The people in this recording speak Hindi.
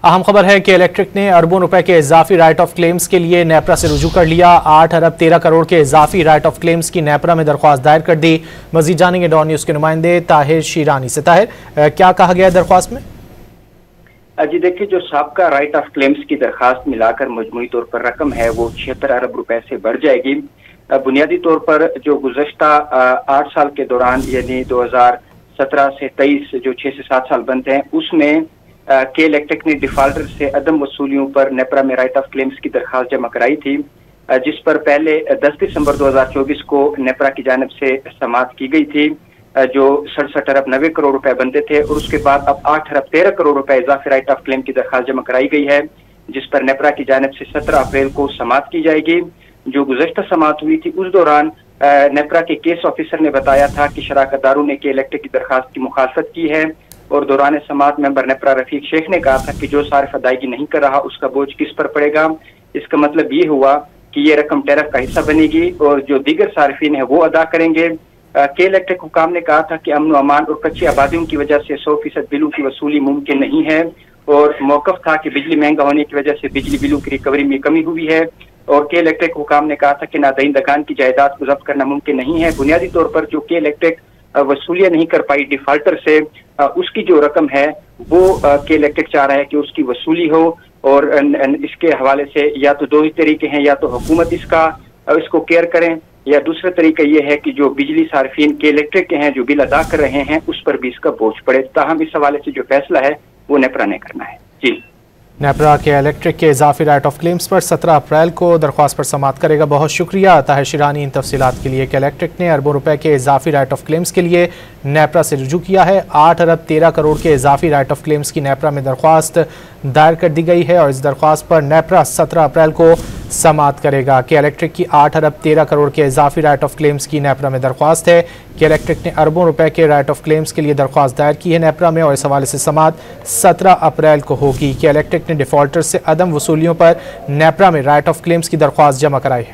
अहम खबर है कि इलेक्ट्रिक ने अरबों रुपए के इजाफी राइट ऑफ क्लेम्स के लिए नेपरा से रुजू कर लिया। 8 अरब 13 करोड़ के इजाफी राइट ऑफ क्लेम्स की नेपरा में दरख्वास्त दायर कर दी। मजीद जानेंगे डॉन न्यूज के नुमाइंदे ताहिर शीरानी से। ताहिर, क्या कहा गया है दरख्वास्त में? जी देखिए, जो साबका राइट ऑफ क्लेम्स की दरखास्त मिलाकर मजमूई तौर पर रकम है वो 76 अरब रुपए से बढ़ जाएगी। बुनियादी तौर पर जो गुज़श्ता 8 साल के दौरान यानी 2017 से 23 जो 6 से 7 साल बनते हैं उसमें के इलेक्ट्रिक ने डिफॉल्टर से अदम वसूलियों पर नेपरा में राइट ऑफ क्लेम्स की दरखास्त जमा कराई थी, जिस पर पहले 10 दिसंबर 2024 को नेपरा की जानिब से समाअत की गई थी, जो 67 अरब 90 करोड़ रुपए बनते थे। और उसके बाद अब 8 अरब 13 करोड़ रुपए इजाफी राइट ऑफ क्लेम की दरखास्त जमा कराई गई है, जिस पर नेपरा की जानिब से 17 अप्रैल को समाअत की जाएगी। जो गुज़श्ता समाअत हुई थी उस दौरान नेपरा के केस ऑफिसर ने बताया था कि शराकतदारों ने के इलेक्ट्रिक की दरखास्त की मुखालफत की है और दौरान समाअत मेंबर नेपरा रफीक शेख ने कहा था कि जो सारिफ अदायगी नहीं कर रहा उसका बोझ किस पर पड़ेगा। इसका मतलब ये हुआ कि ये रकम टैरिफ का हिस्सा बनेगी और जो दीगर सारिफीन है वो अदा करेंगे। के इलेक्ट्रिक हुकाम ने कहा था कि अमन अमान और कच्ची आबादियों की वजह से 100% बिलों की वसूली मुमकिन नहीं है और मौकफ था कि बिजली महंगा होने की वजह से बिजली बिलों की रिकवरी में कमी हुई है। और के इलेक्ट्रिक हुकाम ने कहा था कि नादहिंदगान की जायदाद को जब्त करना मुमकिन नहीं है। बुनियादी तौर पर जो के इलेक्ट्रिक वसूलियाँ नहीं कर पाई डिफॉल्टर से, उसकी जो रकम है वो के इलेक्ट्रिक चाह रहा है कि उसकी वसूली हो। और इसके हवाले से या तो दो ही तरीके हैं, या तो हुकूमत इसको केयर करें, या दूसरा तरीका ये है कि जो बिजली सार्फिन के इलेक्ट्रिक के हैं जो बिल अदा कर रहे हैं उस पर भी इसका बोझ पड़े। ताहम इस हवाले से जो फैसला है वो नेपरा ने करना है। जी, नेपरा के इलेक्ट्रिक के इजाफी राइट ऑफ क्लेम्स पर 17 अप्रैल को दरख्वास्त पर समाअत करेगा। बहुत शुक्रिया ताहिर शीरानी इन तफसीलात के लिए। कि इलेक्ट्रिक ने अरबों रुपए के इजाफी राइट ऑफ क्लेम्स के लिए नेपरा से रुजू किया है। 8 अरब 13 करोड़ के इजाफी राइट ऑफ क्लेम्स की नेपरा में दरख्वास्त दायर कर दी गई है और इस दरख्वास्त पर नेपरा 17 अप्रैल को समाअत करेगा। कि इलेक्ट्रिक की 8 अरब 13 करोड़ के इजाफी राइट ऑफ क्लेम्स की नेपरा में दरख्वास्त है। कि इलेक्ट्रिक ने अरबों रुपए के राइट ऑफ क्लेम्स के लिए दरख्वास्त दायर की है नेपरा में और इस हवाले से समाअत 17 अप्रैल को होगी। कि इलेक्ट्रिक ने डिफॉल्टर से अदम वसूलियों पर नेपरा में राइट ऑफ क्लेम्स की दरख्वास्त जमा कराई है।